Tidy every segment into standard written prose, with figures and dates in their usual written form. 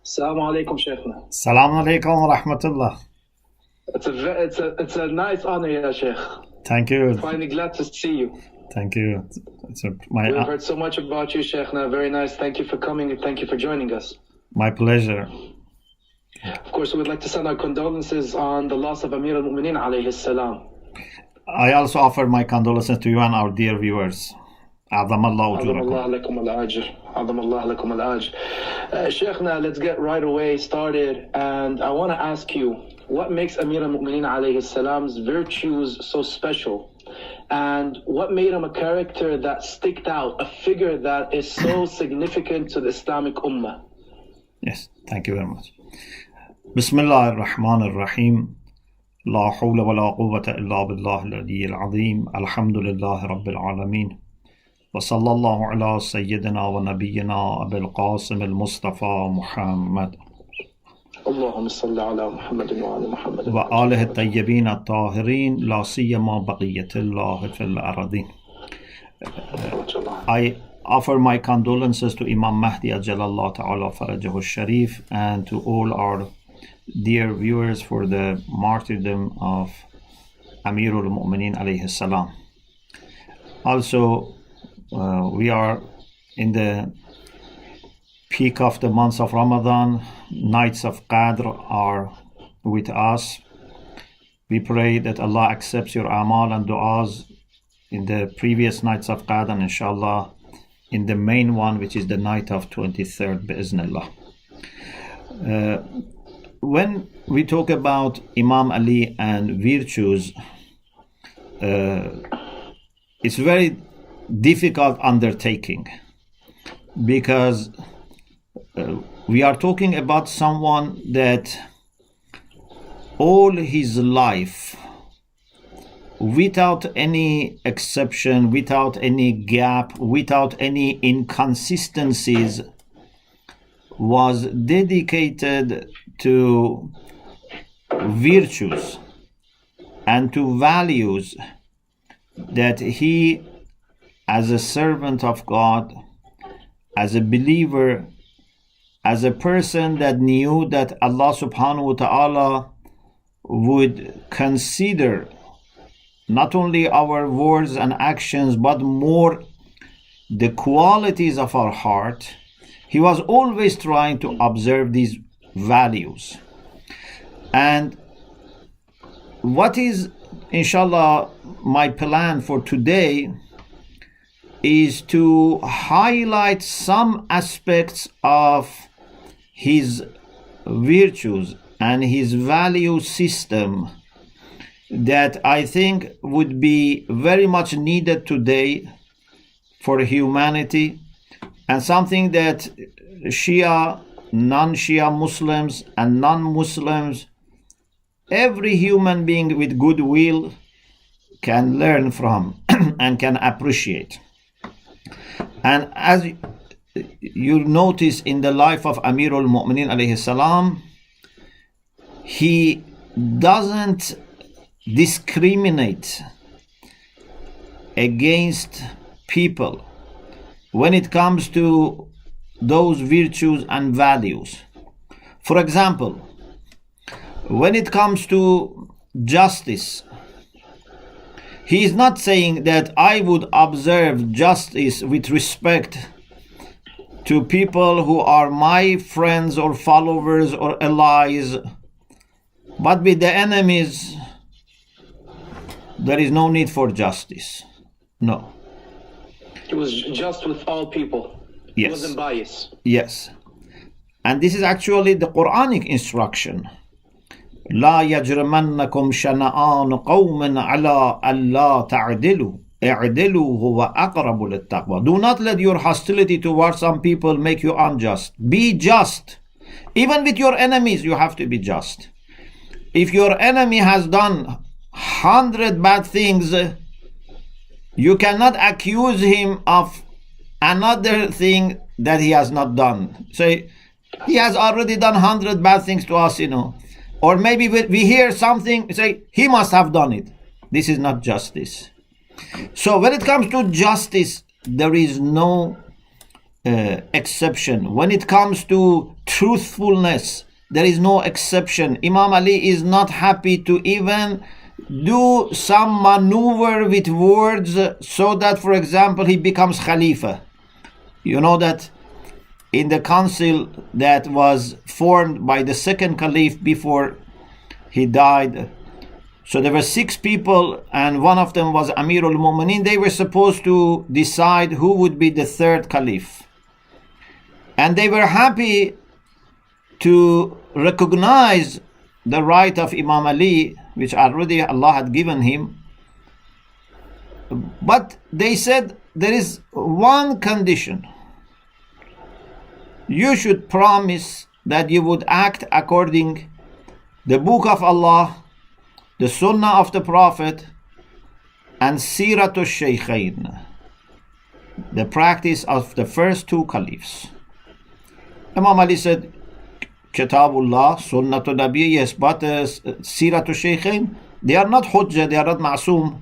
Assalamu alaikum, Sheikhna. Assalamu alaikum wa rahmatullah. It's a nice honor, ya Sheikh. Thank you. Finally glad to see you. Thank you. We've heard so much about you, Sheikhna. Very nice. Thank you for coming and thank you for joining us. My pleasure. Of course, we would like to send our condolences on the loss of Amir al-Mu'mineen alayhi salam. I also offer my condolences to you and our dear viewers. عظم الله عظم أجوركم. الله لكم الأجر. عظم الله لكم الأجر. Sheikhna, let's get right away started. And I want to ask you, what makes Amir al-Mu'mineen alayhi salam's virtues so special? And what made him a character that sticked out, a figure that is so significant to the Islamic Ummah? Yes, thank you very much. Bismillah ar-Rahman ar-Rahim. لا حول ولا قوة إلا بالله العلي العظيم. الحمد لله رب العالمين. وصلى الله على سيدنا ونبينا أبي القاسم المصطفى محمد اللهم صل على محمد وعلى محمد وآله الطيبين الطاهرين لا سيما بقية الله في الأرضين. I offer my condolences to Imam Mahdi Ajalallah Ta'ala Farajahu Sharif and to all our dear viewers for the martyrdom of Amirul Mu'mineen alayhi salam. Also, we are in the peak of the months of Ramadan. Nights of Qadr are with us. We pray that Allah accepts your amal and du'as in the previous nights of Qadr, and inshallah in the main one, which is the night of 23rd bi'Iznillah. When we talk about Imam Ali and virtues, it's very difficult undertaking because we are talking about someone that all his life, without any exception, without any gap, without any inconsistencies, was dedicated to virtues and to values that he, as a servant of God, as a believer, as a person that knew that Allah subhanahu wa ta'ala would consider not only our words and actions, but more the qualities of our heart, he was always trying to observe these values. And what is, inshallah, my plan for today is to highlight some aspects of his virtues and his value system that I think would be very much needed today for humanity, and something that Shia, non-Shia Muslims and non-Muslims, every human being with goodwill can learn from and can appreciate. And as you notice in the life of Amirul Mu'mineen alayhi salam, he doesn't discriminate against people when it comes to those virtues and values. For example, when it comes to justice, he is not saying that I would observe justice with respect to people who are my friends or followers or allies, but with the enemies, there is no need for justice. No. He was just with all people. Yes. He wasn't biased. Yes. And this is actually the Quranic instruction. لا يجرمنكم شنآن قوم على ألا تعدلوا اعدلوا هو أقرب للتقوى. Do not let your hostility towards some people make you unjust. Be just. Even with your enemies, you have to be just. If your enemy has done 100 bad things, you cannot accuse him of another thing that he has not done. Say, he has already done 100 bad things to us, Or maybe we hear something, say, he must have done it. This is not justice. So when it comes to justice, there is no exception. When it comes to truthfulness, there is no exception. Imam Ali is not happy to even do some maneuver with words so that, for example, he becomes Khalifa. You know that in the council that was formed by the second Caliph before he died, so there were 6 people and one of them was Amirul Mu'minin. They were supposed to decide who would be the third Caliph. And they were happy to recognize the right of Imam Ali, which already Allah had given him. But they said there is one condition. You should promise that you would act according the book of Allah, the Sunnah of the Prophet, and Siratul Shaykhain, the practice of the first 2 caliphs. Imam Ali said, Kitabullah, Sunnatul Nabi, yes, but Siratul Shaykhain, they are not Hujjah, they are not Ma'soom.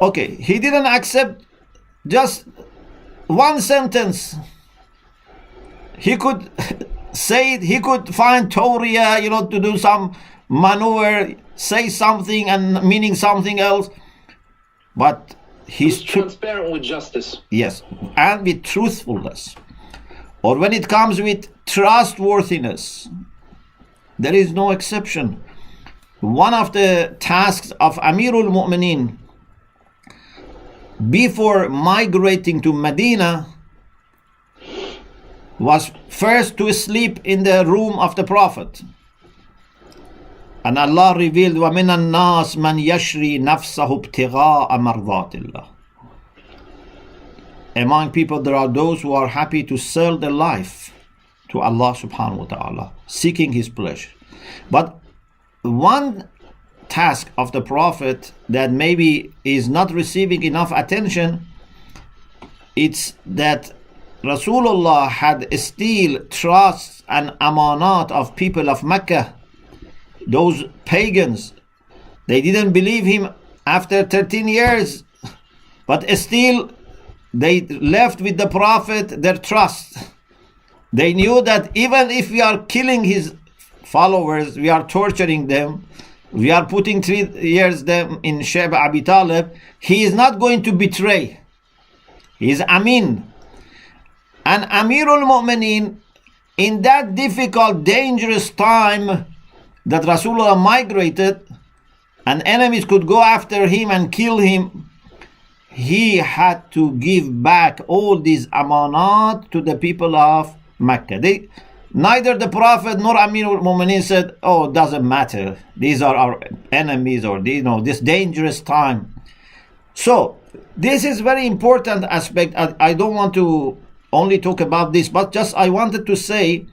Okay, he didn't accept just one sentence. He could say it, he could find Tawriya, to do some maneuver, say something and meaning something else. But he's transparent with justice. Yes, and with truthfulness. Or when it comes with trustworthiness, there is no exception. One of the tasks of Amirul Mu'minin before migrating to Medina was first to sleep in the room of the Prophet. And Allah revealed, وَمِنَ النَّاسِ مَنْ يَشْرِي نَفْسَهُ ابْتِغَاءَ مَرْضَاتِ اللَّهِ. Among people there are those who are happy to sell their life to Allah subhanahu wa ta'ala, seeking His pleasure. But one task of the Prophet that maybe is not receiving enough attention, it's that Rasulullah had still trust and amanat of people of Mecca, those pagans. They didn't believe him after 13 years, but still they left with the Prophet their trust. They knew that even if we are killing his followers, we are torturing them, we are putting 3 years them in Sheba Abi Talib, he is not going to betray. He is Amin. And Amirul Mu'minin, in that difficult, dangerous time that Rasulullah migrated and enemies could go after him and kill him, he had to give back all these amanat to the people of Mecca. Neither the Prophet nor Amirul Mu'minin said, oh, it doesn't matter, these are our enemies, or this dangerous time. So this is very important aspect. I don't want to only talk about this, but just I wanted to say,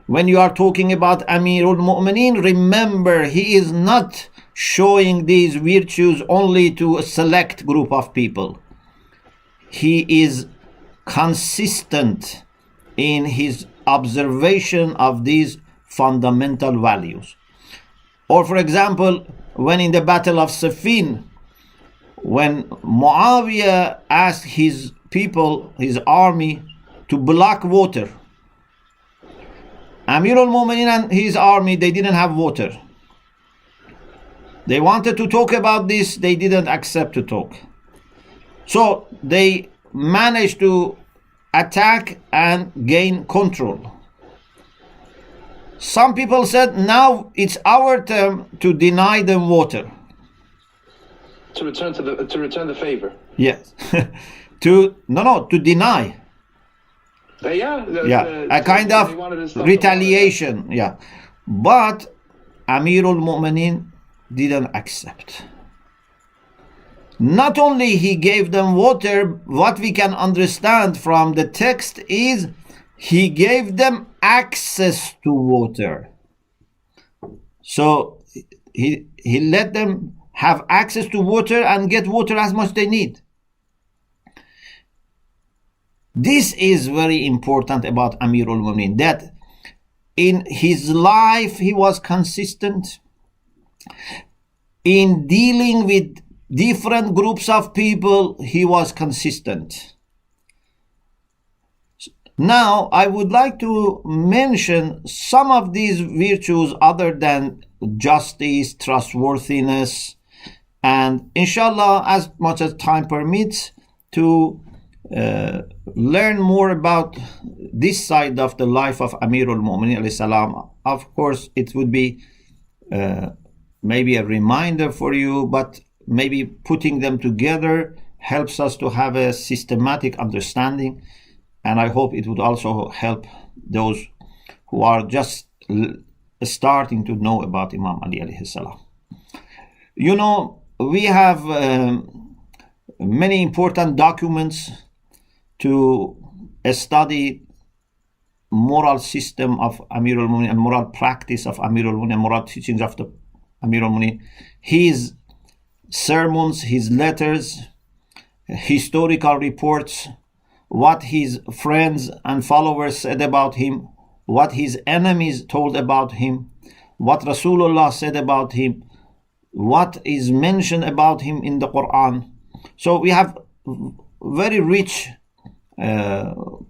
when you are talking about Amirul Mu'minin, remember he is not showing these virtues only to a select group of people. He is consistent in his observation of these fundamental values. Or for example, when in the Battle of Siffin, when Muawiyah asked his people, his army, to block water, Amirul Mu'minin and his army, they didn't have water. They wanted to talk about this, they didn't accept to talk. So they managed to attack and gain control. Some people said, now it's our turn to deny them water. To return the favor. Yes. to deny. A kind of retaliation. Yeah. But Amirul Mu'minin didn't accept. Not only he gave them water, what we can understand from the text is he gave them access to water. So he let them have access to water and get water as much they need. This is very important about Amirul Mu'minin, that in his life he was consistent. In dealing with different groups of people, he was consistent. Now, I would like to mention some of these virtues other than justice, trustworthiness, and inshallah, as much as time permits, to learn more about this side of the life of Amirul Mu'minin alayhi salam. Of course, it would be maybe a reminder for you, but maybe putting them together helps us to have a systematic understanding, and I hope it would also help those who are just starting to know about Imam Ali alayhi salam. You know, we have many important documents to study moral system of Amirul Mu'minin and moral practice of Amirul Mu'minin and moral teachings of the Amirul Mu'minin. His sermons, his letters, historical reports, what his friends and followers said about him, what his enemies told about him, what Rasulullah said about him, what is mentioned about him in the Quran. So we have very rich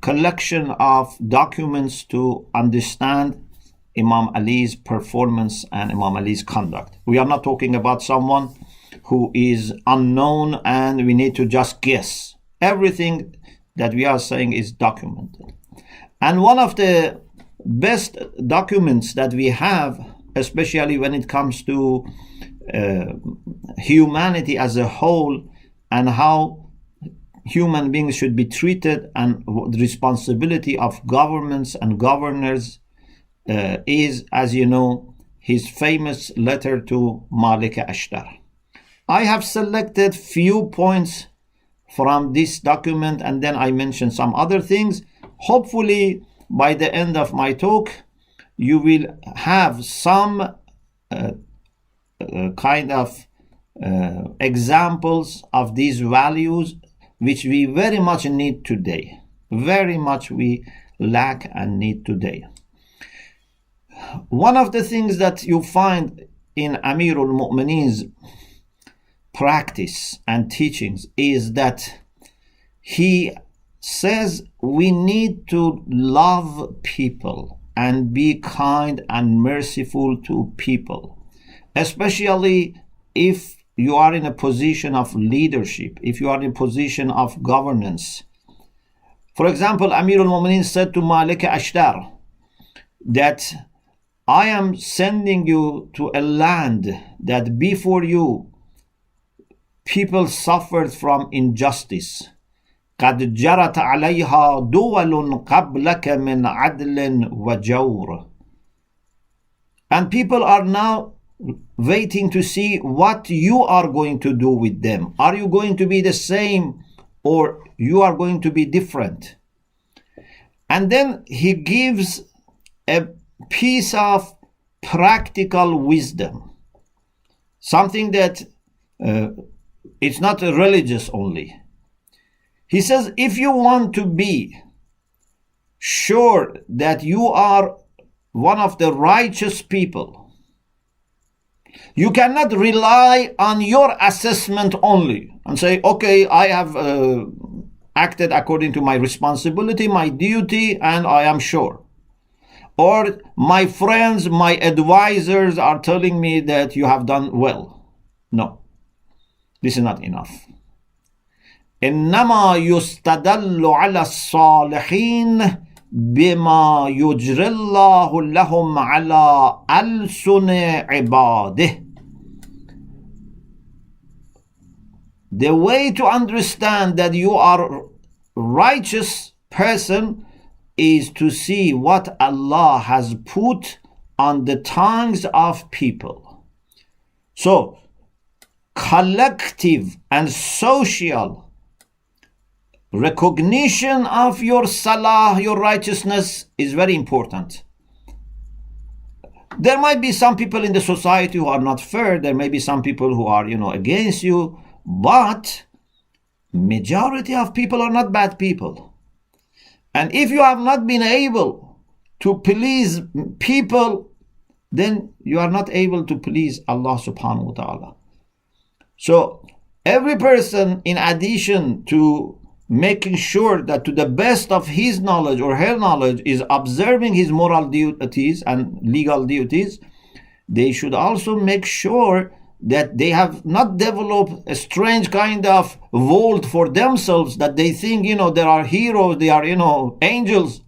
collection of documents to understand Imam Ali's performance and Imam Ali's conduct. We are not talking about someone who is unknown and we need to just guess. Everything that we are saying is documented. And one of the best documents that we have, especially when it comes to humanity as a whole and how human beings should be treated and the responsibility of governments and governors is, as you know, his famous letter to Malik Ashtar. I have selected few points from this document and then I mention some other things. Hopefully by the end of my talk you will have some kind of examples of these values which we very much need today. Very much we lack and need today. One of the things that you find in Amirul Mu'minin's practice and teachings is that he says we need to love people and be kind and merciful to people, especially if you are in a position of leadership, if you are in a position of governance. For example, Amirul Mu'minin said to Malik Ashtar that I am sending you to a land that before you people suffered from injustice. قد جرت عليها دول قبلك من عدل وجور. And people are now waiting to see what you are going to do with them. Are you going to be the same or you are going to be different? And then he gives a piece of practical wisdom, something that it's not religious only. He says, if you want to be sure that you are one of the righteous people, you cannot rely on your assessment only and say, okay, I have acted according to my responsibility, my duty, and I am sure. Or my friends, my advisors are telling me that you have done well. No, this is not enough. إنما يستدل على الصالحين بما يجري الله لهم على ألسن عباده. The way to understand that you are a righteous person is to see what Allah has put on the tongues of people. So, collective and social recognition of your salah, your righteousness is very important. There might be some people in the society who are not fair. There may be some people who are, against you. But majority of people are not bad people. And if you have not been able to please people, then you are not able to please Allah subhanahu wa ta'ala. So every person, in addition to making sure that to the best of his knowledge or her knowledge is observing his moral duties and legal duties, they should also make sure that they have not developed a strange kind of world for themselves, that they think, there are heroes, they are, angels,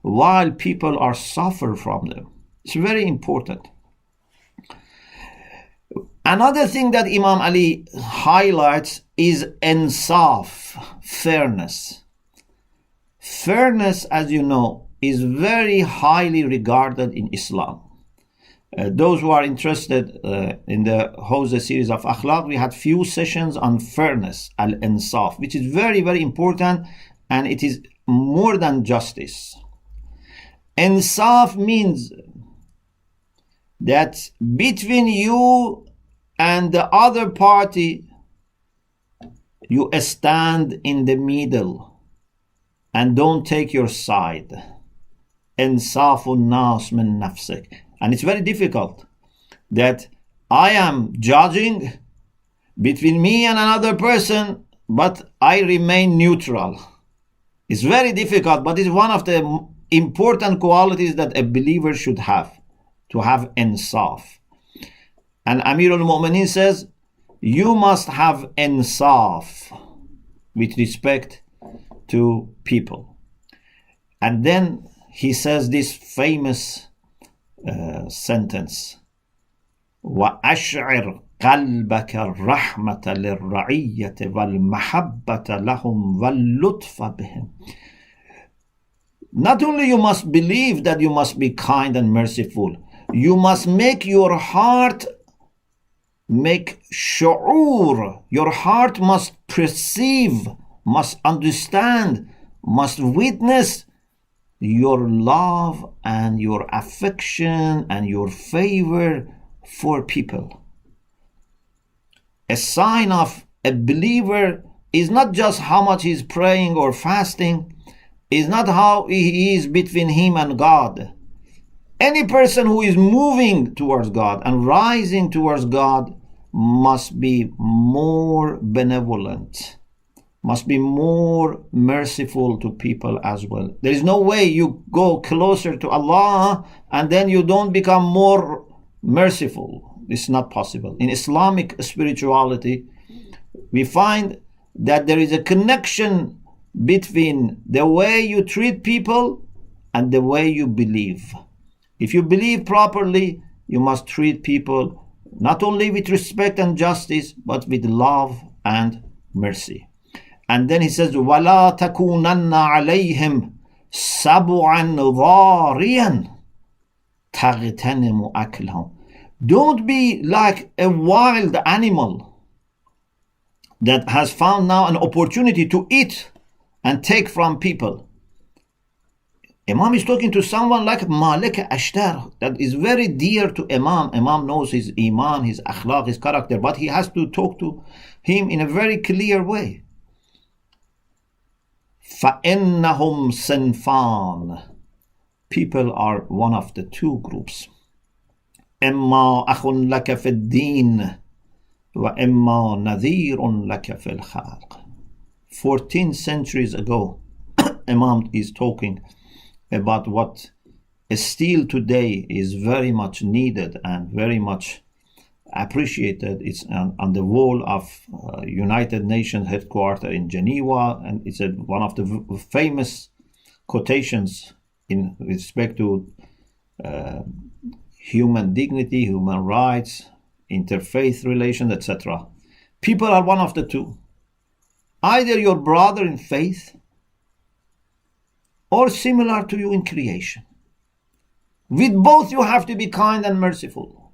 while people are suffer from them. It's very important. Another thing that Imam Ali highlights is insaf, fairness. Fairness, as you know, is very highly regarded in Islam. Those who are interested in the Hawza series of Akhlaq, we had few sessions on fairness, al-insaf, which is very, very important, and it is more than justice. Insaf means that between you and the other party, you stand in the middle and don't take your side. Insafun nas min nafsik. And it's very difficult that I am judging between me and another person, but I remain neutral. It's very difficult, but it's one of the important qualities that a believer should have, to have insaf. And Amir al-Mu'mineen says, you must have insaf with respect to people. And then he says this famous sentence, وَأَشْعِرْ قَلْبَكَ الرَّحْمَةَ لِلرَّعِيَّةِ وَالْمَحَبَّةَ لَهُمْ وَاللُّطْفَ بِهِمْ. Not only you must believe that you must be kind and merciful, you must make your heart make shu'ur. Your heart must perceive, must understand, must witness your love and your affection and your favor for people. A sign of a believer is not just how much he's praying or fasting, is not how he is between him and God. Any person who is moving towards God and rising towards God must be more benevolent, must be more merciful to people as well. There is no way you go closer to Allah and then you don't become more merciful. It's not possible. In Islamic spirituality, we find that there is a connection between the way you treat people and the way you believe. If you believe properly, you must treat people not only with respect and justice, but with love and mercy. And then he says, وَلَا تَكُونَنَّ عَلَيْهِمْ سَبُعًا ضَارِيًا تَغْتَنِمُ أَكْلَهُمْ. Don't be like a wild animal that has found now an opportunity to eat and take from people. Imam is talking to someone like Malik Ashtar, that is very dear to Imam. Imam knows his iman, his akhlaq, his character, but he has to talk to him in a very clear way. فَإِنَّهُمْ صِنْفَانِ. People are one of the two groups. إِمَّا أَخٌ لَكَ فِي الدِّينِ وَإِمَّا نَذِيرٌ لَكَ فِي الْخَلْقِ. 14 centuries ago, Imam is talking about what still today is very much needed and very much appreciated. It's on the wall of United Nations headquarters in Geneva, and it's one of the famous quotations in respect to human dignity, human rights, interfaith relations, etc. People are one of the two. Either your brother in faith or similar to you in creation. With both you have to be kind and merciful.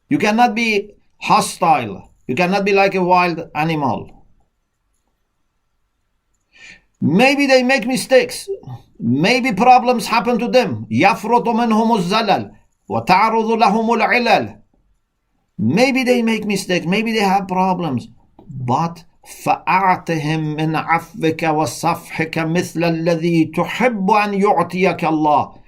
You cannot be hostile. You cannot be like a wild animal. Maybe they make mistakes. Maybe problems happen to them. يَفْرُطُ مِنْهُمُ الزَّلَلِ وَتَعْرُضُ لَهُمُ الْعِلَلِ. Maybe they make mistakes. Maybe they have problems. But فَأَعْتِهِمْ مِنْ عَفْوِكَ وَصَفْحِكَ مِثْلَ الَّذِي تُحِبُّ أَنْ يُعْطِيَكَ اللَّهِ.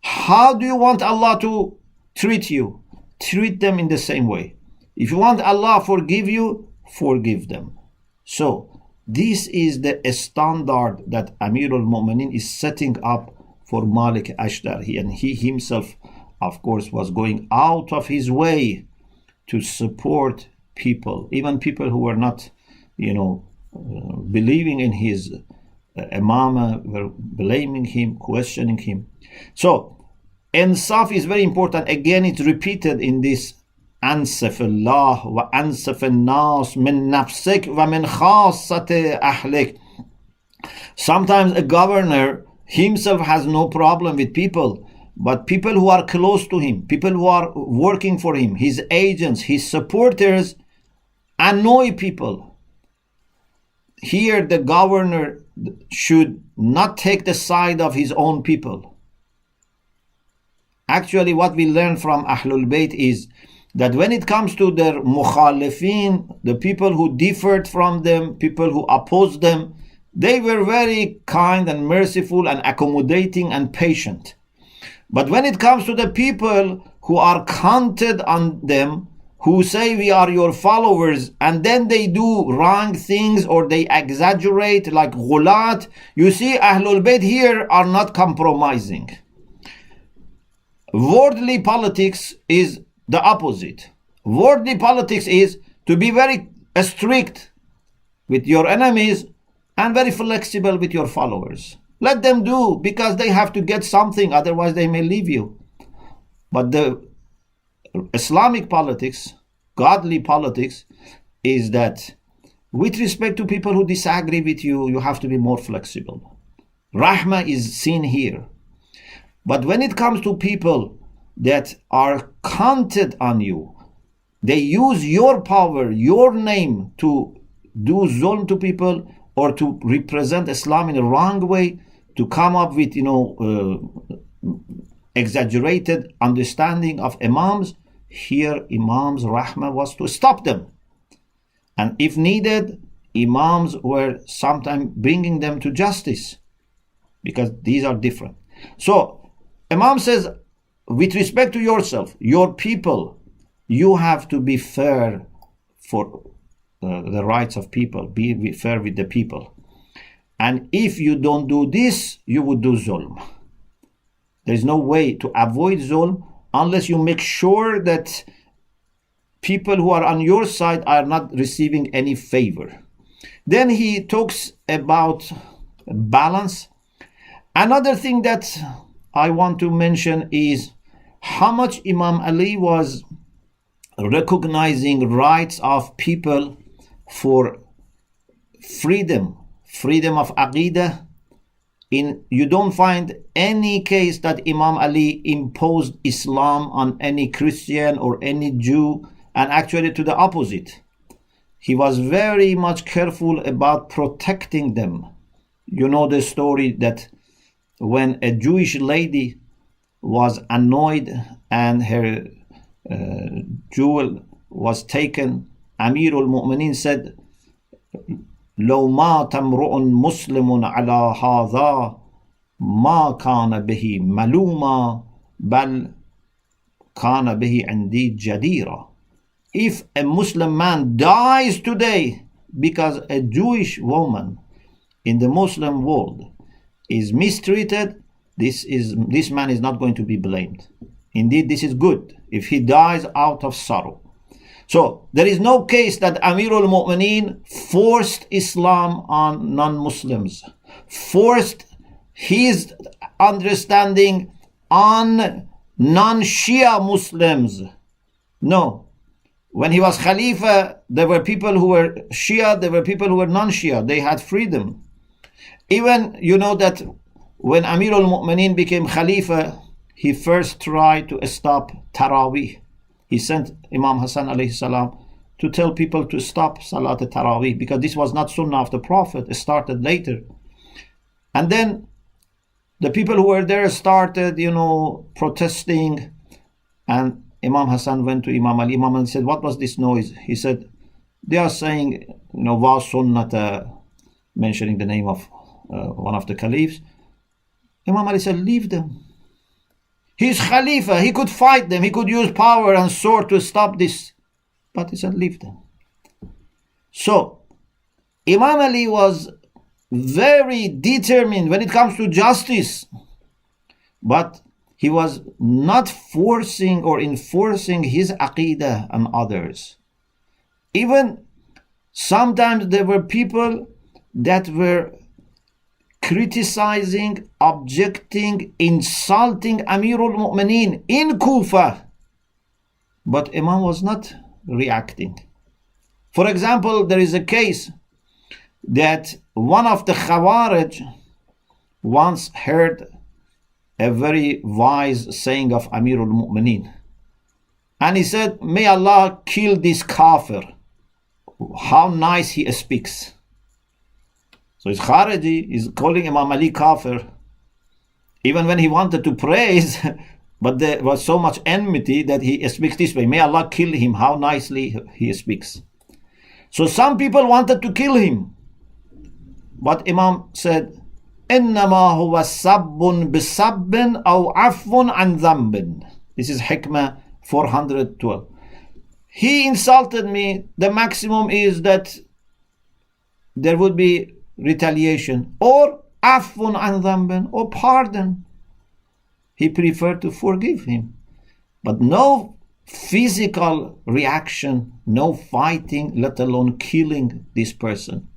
How do you want Allah to treat you? Treat them in the same way. If you want Allah forgive you, forgive them. So, This is the standard that Amir al-Mu'minin is setting up for Malik Ashtar. And he himself, of course, was going out of his way to support people, even people who were not, believing in his imama, were blaming him, questioning him. So, Insaf is very important. Again, it's repeated in this أنصف الله وأنصف الناس من نفسك ومن خاصة أهلك. Sometimes a governor himself has no problem with people, but people who are close to him, people who are working for him, his agents, his supporters, annoy people. Here the governor should not take the side of his own people. Actually, what we learn from Ahlul Bayt is that when it comes to their mukhalifin, the people who differed from them, people who opposed them, they were very kind and merciful and accommodating and patient. But when it comes to the people who are counted on them, who say we are your followers, and then they do wrong things or they exaggerate like ghulat, you see Ahlul Bayt here are not compromising. Worldly politics is the opposite. Worldly politics is to be very strict with your enemies and very flexible with your followers. Let them do, because they have to get something, otherwise they may leave you. But the Islamic politics, godly politics, is that with respect to people who disagree with you, you have to be more flexible. Rahmah is seen here. But when it comes to people that are counted on you, they use your power, your name to do zulm to people or to represent Islam in a wrong way, to come up with, exaggerated understanding of Imams. Here, Imams' rahmah was to stop them. And if needed, Imams were sometimes bringing them to justice, because these are different. So, Imam says, with respect to yourself, your people, you have to be fair for the rights of people, be fair with the people. And if you don't do this, you would do zulm. There is no way to avoid zulm unless you make sure that people who are on your side are not receiving any favor. Then he talks about balance. Another thing that I want to mention is how much Imam Ali was recognizing rights of people for freedom of aqidah. You don't find any case that Imam Ali imposed Islam on any Christian or any Jew, and actually to the opposite. He was very much careful about protecting them. You know the story that when a Jewish lady was annoyed and her jewel was taken, Amir al-Mu'minin said, لو مات امرؤ مسلم على هذا ما كان به ملوما بل كان به عندي جديرا. If a Muslim man dies today because a Jewish woman in the Muslim world is mistreated, this man is not going to be blamed. Indeed, this is good if he dies out of sorrow. So there is no case that Amir al-Mu'minin forced Islam on non-Muslims, forced his understanding on non-Shia Muslims. No. When he was Khalifa, there were people who were Shia, there were people who were non-Shia. They had freedom. Even, you know that when Amir al-Mu'minin became Khalifa, he first tried to stop Taraweeh. He sent Imam Hassan alayhi salam to tell people to stop Salat al-Taraweeh, because this was not Sunnah of the Prophet. It started later. And then the people who were there started, protesting. And Imam Hassan went to Imam Ali. Imam Ali said, what was this noise? He said, they are saying, wa sunnata, mentioning the name of one of the caliphs. Imam Ali said, leave them. He's Khalifa, he could fight them, he could use power and sword to stop this. But he said, leave them. So, Imam Ali was very determined when it comes to justice, but he was not forcing or enforcing his aqidah on others. Even sometimes there were people that were criticizing, objecting, insulting Amirul Mu'mineen in Kufa, but Imam was not reacting. For example, there is a case that one of the Khawarij once heard a very wise saying of Amirul Mu'mineen, and he said, "May Allah kill this kafir. How nice he speaks." So his Khariji is calling Imam Ali kafir, even when he wanted to praise, but there was so much enmity that he speaks this way. May Allah kill him, how nicely he speaks. So some people wanted to kill him, but Imam said, إِنَّمَا هُوَ سَبٌّ بِسَبٍّ أَوْ عَفٌ عَنْ ذَنْبٍ. This is Hikmah 412. He insulted me. The maximum is that there would be retaliation, or afun an dhanbin, or pardon. He preferred to forgive him, but no physical reaction, no fighting, let alone killing this person.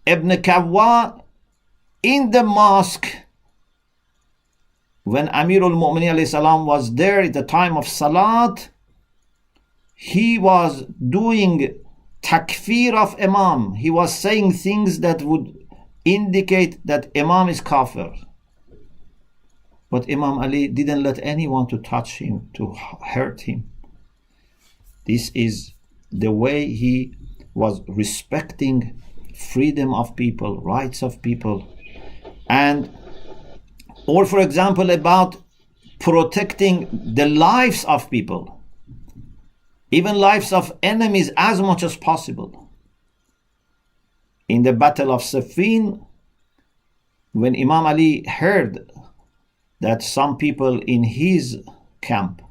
Ibn Kawwa in the mosque, when Amirul Mu'mineen alayhi salam was there at the time of Salat, he was doing takfir of Imam. He was saying things that would indicate that Imam is kafir. But Imam Ali didn't let anyone to touch him, to hurt him. This is the way he was respecting freedom of people, rights of people. And or for example, about protecting the lives of people, even lives of enemies, as much as possible. In the Battle of Siffin, when Imam Ali heard that some people in his camp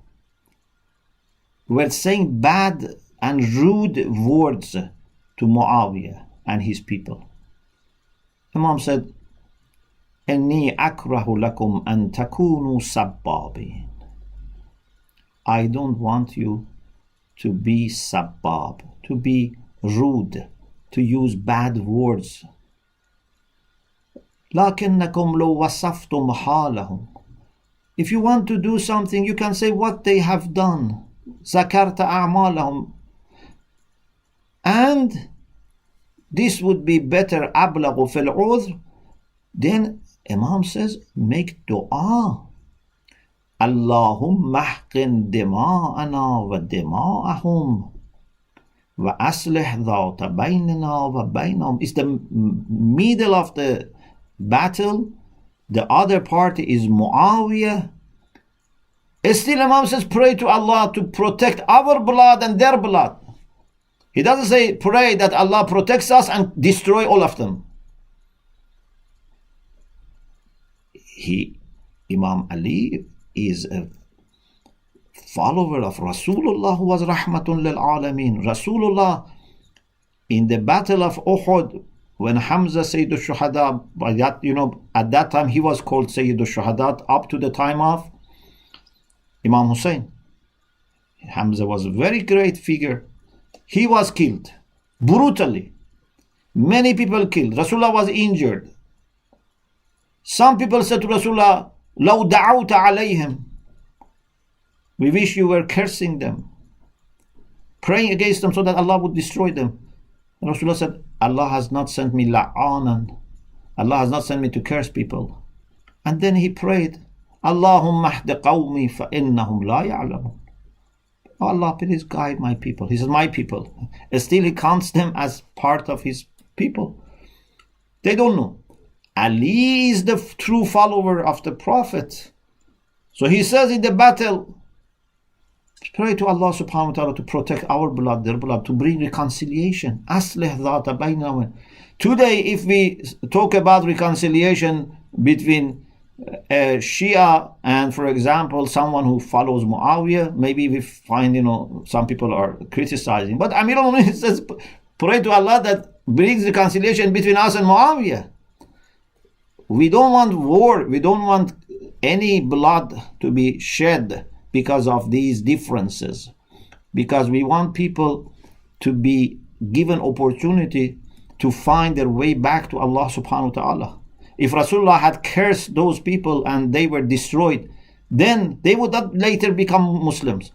were saying bad and rude words to Muawiyah and his people, Imam said, إِنِّي أَكْرَهُ لَكُمْ أَن تَكُونُوا سَبَّابِينَ. I don't want you to be sabbab, to be rude, to use bad words. لَكِنَّكُمْ لَوْ وَصَفْتُمْ حَالَهُمْ. If you want to do something, you can say what they have done. ذَكَرْتَ أَعْمَالَهُمْ. And this would be better. أَبْلَغُ فِي الْعُذْرِ. Then Imam says, make dua. Allahumma ahqin dima'ana wa dima'ahum wa aslih dhawta baynana wa baynahum. It's the middle of the battle. The other party is Muawiyah. Still Imam says, pray to Allah to protect our blood and their blood. He doesn't say pray that Allah protects us and destroy all of them. Imam Ali is a follower of Rasulullah, who was rahmatun lil alameen. Rasulullah, in the battle of Uhud, when Hamza Sayyidul Shuhada, by that, at that time he was called Sayyidul Shuhada up to the time of Imam Hussein. Hamza was a very great figure. He was killed brutally. Many people killed. Rasulullah was injured. Some people said to Rasulullah, لَوْ دَعَوْتَ عَلَيْهِمْ. We wish you were cursing them, praying against them so that Allah would destroy them. And Rasulullah said, Allah has not sent me la'anan. Allah has not sent me to curse people. And then he prayed, Allahumma ahdi qawmi fa innahum la ya'lamun. Allah, please guide my people. He says, my people. And still he counts them as part of his people. They don't know. Ali is the true follower of the Prophet. So he says in the battle, pray to Allah subhanahu wa ta'ala to protect our blood, their blood, to bring reconciliation. Aslih dhata baynahum. Today, if we talk about reconciliation between a Shia and, for example, someone who follows Muawiyah, maybe we find, some people are criticizing. But Amir al-Mu'minin says, pray to Allah that brings reconciliation between us and Muawiyah. We don't want war. We don't want any blood to be shed because of these differences. Because we want people to be given opportunity to find their way back to Allah subhanahu wa ta'ala. If Rasulullah had cursed those people and they were destroyed, then they would not later become Muslims.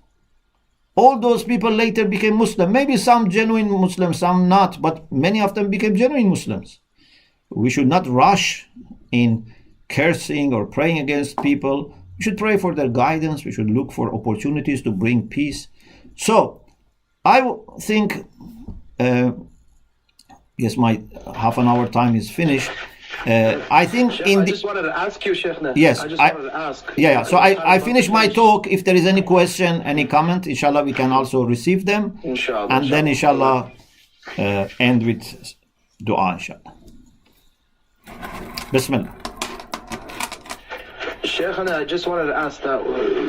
All those people later became Muslim. Maybe some genuine Muslims, some not, but many of them became genuine Muslims. We should not rush in cursing or praying against people. We should pray for their guidance. We should look for opportunities to bring peace. So, I think, yes, my half an hour time is finished. I think Sheikh, I just wanted to ask you, Sheikh. Yes, I just wanted to ask. Yeah. So I finish my talk. If there is any question, any comment, inshallah, we can also receive them. Inshallah. And then, inshallah, end with dua, inshallah. Bismillah. Sheikh, I just wanted to ask that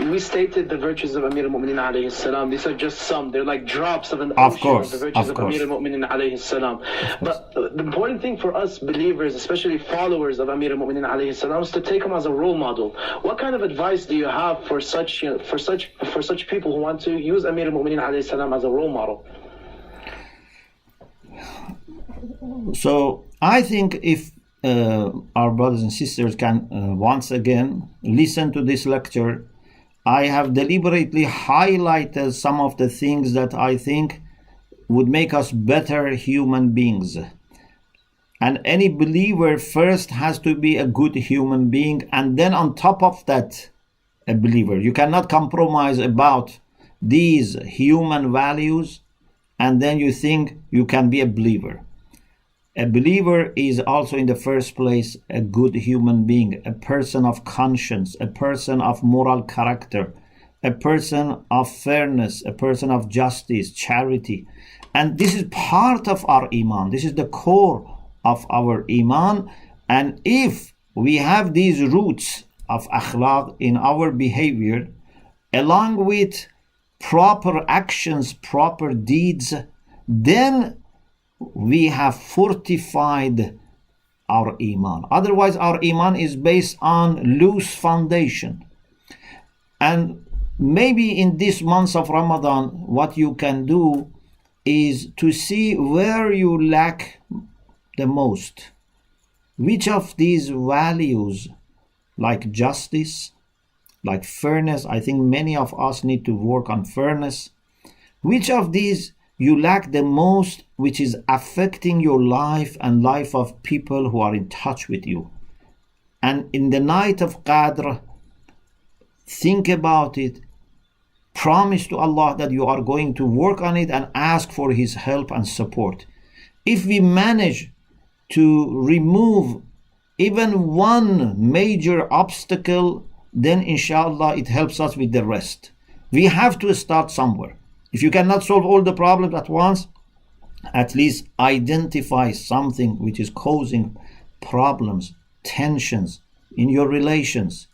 we stated the virtues of Amir al-Mu'minin alayhi salam. These are just some. They're like drops of an ocean of the virtues of Amir al-Mu'minin alayhi salam. But the important thing for us believers, especially followers of Amir al-Mu'minin alayhi salam, is to take him as a role model. What kind of advice do you have for such people who want to use Amir al-Mu'minin alayhi salam as a role model? So I think if our brothers and sisters can once again listen to this lecture, I have deliberately highlighted some of the things that I think would make us better human beings. And any believer first has to be a good human being, and then on top of that, a believer. You cannot compromise about these human values and then you think you can be a believer. A believer is also in the first place a good human being, a person of conscience, a person of moral character, a person of fairness, a person of justice, charity. And this is part of our Iman. This is the core of our Iman. And if we have these roots of akhlaq in our behavior, along with proper actions, proper deeds, then we have fortified our Iman. Otherwise, our Iman is based on loose foundation. And maybe in this month of Ramadan, what you can do is to see where you lack the most. Which of these values, like justice, like fairness, I think many of us need to work on fairness. Which of these you lack the most, which is affecting your life and life of people who are in touch with you? And in the night of Qadr, think about it. Promise to Allah that you are going to work on it and ask for His help and support. If we manage to remove even one major obstacle, then inshallah it helps us with the rest. We have to start somewhere. If you cannot solve all the problems at once, at least identify something which is causing problems, tensions in your relations.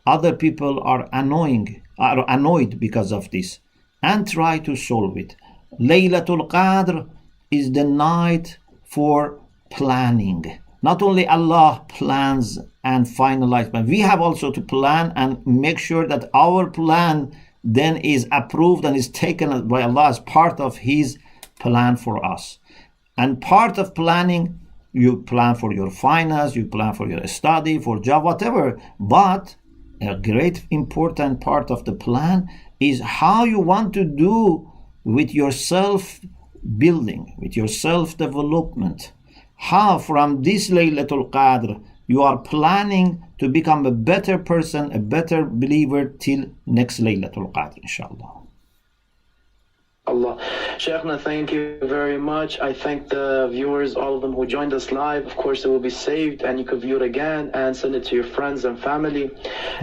Other people are annoyed because of this, and try to solve it. Laylatul Qadr is the night for planning. Not only Allah plans and finalizes, but we have also to plan and make sure that our plan then is approved and is taken by Allah as part of His plan for us. And part of planning, you plan for your finance, you plan for your study, for job, whatever. But a great important part of the plan is how you want to do with your self-building, with your self-development. How from this Laylatul Qadr you are planning to become a better person, a better believer till next Laylatul Qadr, inshallah. Allah. Sheikhna, thank you very much. I thank the viewers, all of them who joined us live. Of course, it will be saved and you can view it again and send it to your friends and family.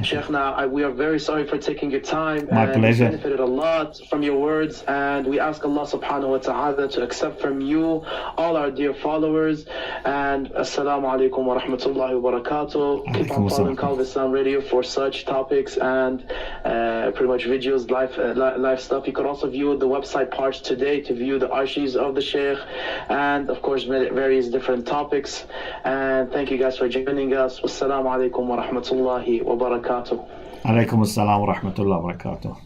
Sheikhna, we are very sorry for taking your time. My pleasure. We benefited a lot from your words, and we ask Allah subhanahu wa ta'ala to accept from you, all our dear followers. And assalamu alaikum wa rahmatullahi wa barakatuh. Keep on following Call of Islam Radio for such topics and pretty much videos, live stuff. You could also view the website parts today to view the archives of the Sheikh and of course various different topics. And thank you guys for joining us. Wassalamu alaikum wa rahmatullahi wa barakatuh. Alaikum assalam wa rahmatullahi wa barakatuh.